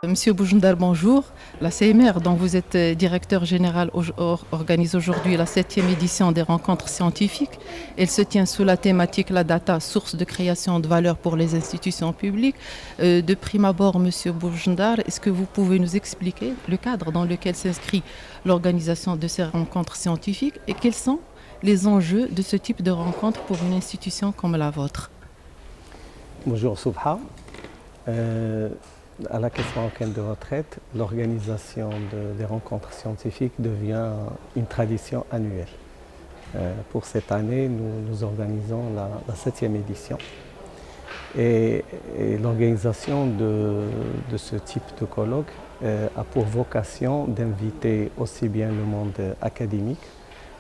Monsieur Bougendar, bonjour. La CMR, dont vous êtes directeur général, organise aujourd'hui la 7e édition des rencontres scientifiques. Elle se tient sous la thématique La data, source de création de valeur pour les institutions publiques. De prime abord, Monsieur Bougendar, est-ce que vous pouvez nous expliquer le cadre dans lequel s'inscrit l'organisation de ces rencontres scientifiques et quels sont les enjeux de ce type de rencontre pour une institution comme la vôtre? Bonjour Soubha. À la Caisse marocaine de retraite, l'organisation des rencontres scientifiques devient une tradition annuelle. Pour cette année, nous organisons la 7e édition. Et l'organisation de ce type de colloque a pour vocation d'inviter aussi bien le monde académique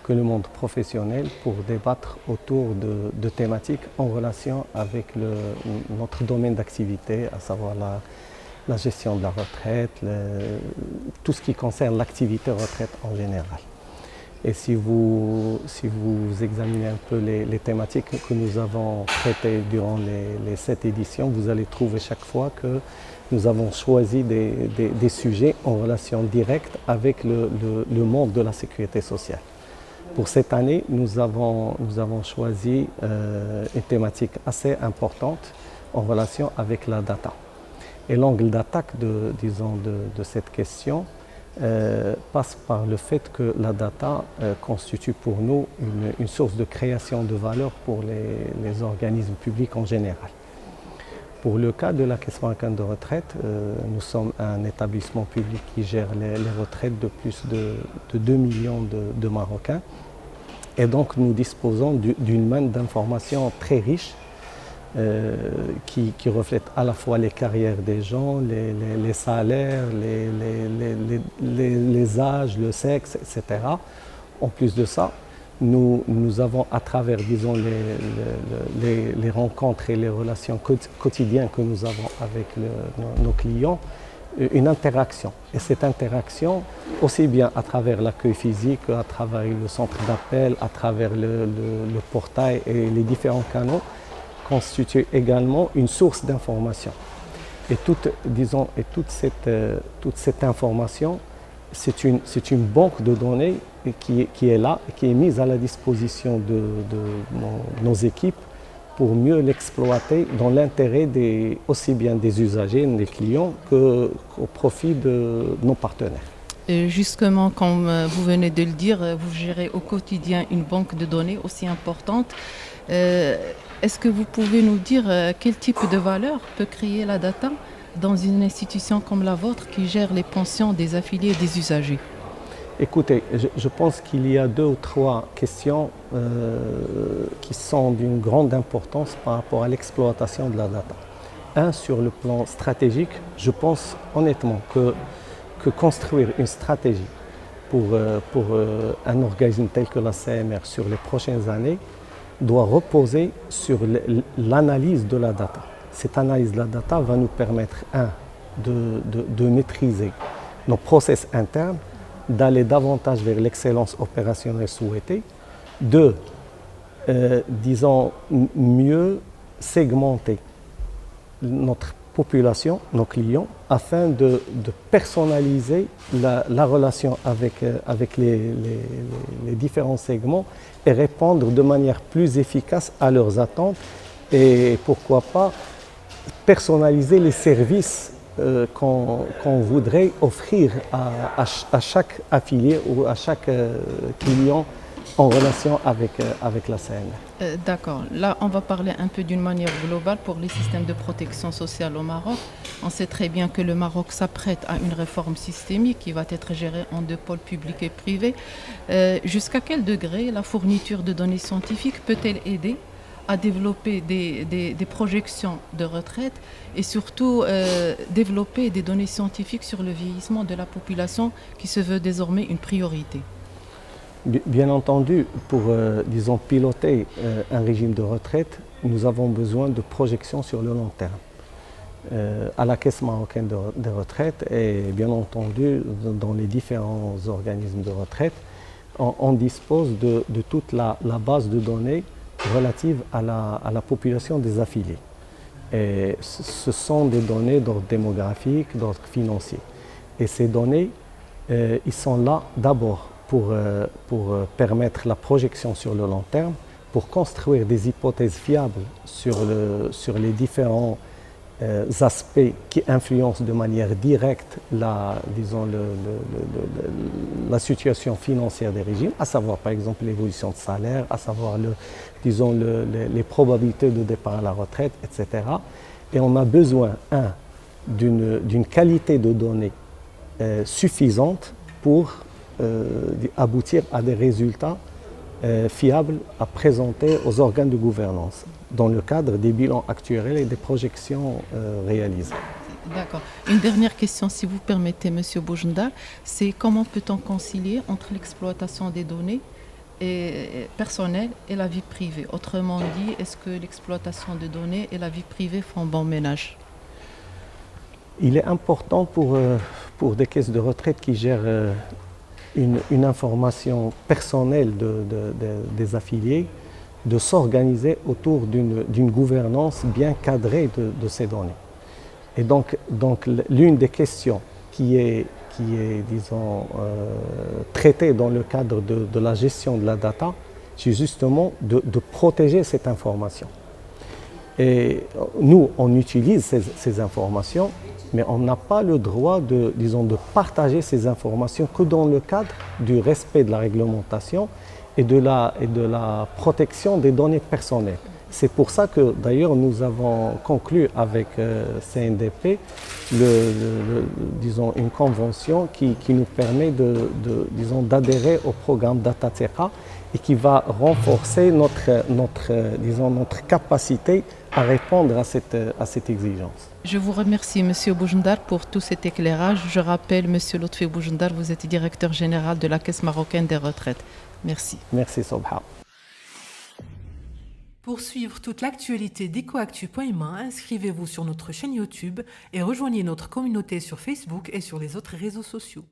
que le monde professionnel pour débattre autour de thématiques en relation avec notre domaine d'activité, à savoir la gestion de la retraite, tout ce qui concerne l'activité retraite en général. Et si vous examinez un peu les thématiques que nous avons traitées durant les 7 éditions, vous allez trouver chaque fois que nous avons choisi des sujets en relation directe avec le monde de la sécurité sociale. Pour cette année, nous avons choisi une thématique assez importante en relation avec la data. Et l'angle d'attaque de cette question passe par le fait que la data constitue pour nous une source de création de valeur pour les organismes publics en général. Pour le cas de la Caisse marocaine de retraite, nous sommes un établissement public qui gère les retraites de plus de 2 millions de Marocains. Et donc nous disposons d'une manne d'informations très riche qui reflète à la fois les carrières des gens, les salaires, les âges, le sexe, etc. En plus de ça, nous avons à travers, disons, les rencontres et les relations quotidiennes que nous avons avec nos clients, une interaction. Et cette interaction, aussi bien à travers l'accueil physique, à travers le centre d'appel, à travers le portail et les différents canaux, constitue également une source d'information. Et toute cette information, c'est une banque de données qui est là, qui est mise à la disposition de nos équipes pour mieux l'exploiter dans l'intérêt aussi bien des usagers, des clients, qu'au profit de nos partenaires. Justement, comme vous venez de le dire, vous gérez au quotidien une banque de données aussi importante. Est-ce que vous pouvez nous dire quel type de valeur peut créer la data dans une institution comme la vôtre qui gère les pensions des affiliés et des usagers? Écoutez, je pense qu'il y a 2 ou 3 questions qui sont d'une grande importance par rapport à l'exploitation de la data. Un, sur le plan stratégique, je pense honnêtement que construire une stratégie pour un organisme tel que la CMR sur les prochaines années doit reposer sur l'analyse de la data. Cette analyse de la data va nous permettre, de maîtriser nos process internes, d'aller davantage vers l'excellence opérationnelle souhaitée. 2, disons, mieux segmenter notre population, nos clients, afin de personnaliser la relation avec les différents segments et répondre de manière plus efficace à leurs attentes et pourquoi pas personnaliser les services qu'on voudrait offrir à chaque affilié ou à chaque client en relation avec la CMR. D'accord. Là, on va parler un peu d'une manière globale pour les systèmes de protection sociale au Maroc. On sait très bien que le Maroc s'apprête à une réforme systémique qui va être gérée en 2 pôles publics et privés. Jusqu'à quel degré la fourniture de données scientifiques peut-elle aider à développer des projections de retraite et surtout développer des données scientifiques sur le vieillissement de la population qui se veut désormais une priorité? Bien entendu, pour, disons, piloter un régime de retraite, nous avons besoin de projections sur le long terme. À la Caisse marocaine de retraite et bien entendu dans les différents organismes de retraite, on dispose de toute la base de données relative à la population des affiliés. Et ce sont des données d'ordre démographique, d'ordre financier. Et ces données, ils sont là d'abord pour permettre la projection sur le long terme, pour construire des hypothèses fiables sur les différents aspects qui influencent de manière directe la situation financière des régimes, à savoir par exemple l'évolution de salaire, à savoir les probabilités de départ à la retraite, etc. Et on a besoin, d'une qualité de données suffisante pour aboutir à des résultats fiables à présenter aux organes de gouvernance dans le cadre des bilans actuels et des projections réalisées. D'accord. Une dernière question, si vous permettez, Monsieur Boujdar, c'est comment peut-on concilier entre l'exploitation des données personnelles et la vie privée? Autrement dit, est-ce que l'exploitation des données et la vie privée font bon ménage? Il est important pour des caisses de retraite qui gèrent une information personnelle des affiliés de s'organiser autour d'une gouvernance bien cadrée de ces données. Et donc l'une des questions qui est disons, traitée dans le cadre de la gestion de la data, c'est justement de protéger cette information. Et nous, on utilise ces informations, mais on n'a pas le droit de partager ces informations que dans le cadre du respect de la réglementation et de la protection des données personnelles. C'est pour ça que d'ailleurs nous avons conclu avec CNDP une convention qui nous permet d'adhérer au programme DataTerra et qui va renforcer notre capacité à répondre à cette exigence. Je vous remercie, Monsieur Boujdar, pour tout cet éclairage. Je rappelle, Monsieur Lotfi Boujdar, vous êtes directeur général de la Caisse marocaine des retraites. Merci. Merci, Sobha. Pour suivre toute l'actualité d'EcoActu.ma, inscrivez-vous sur notre chaîne YouTube et rejoignez notre communauté sur Facebook et sur les autres réseaux sociaux.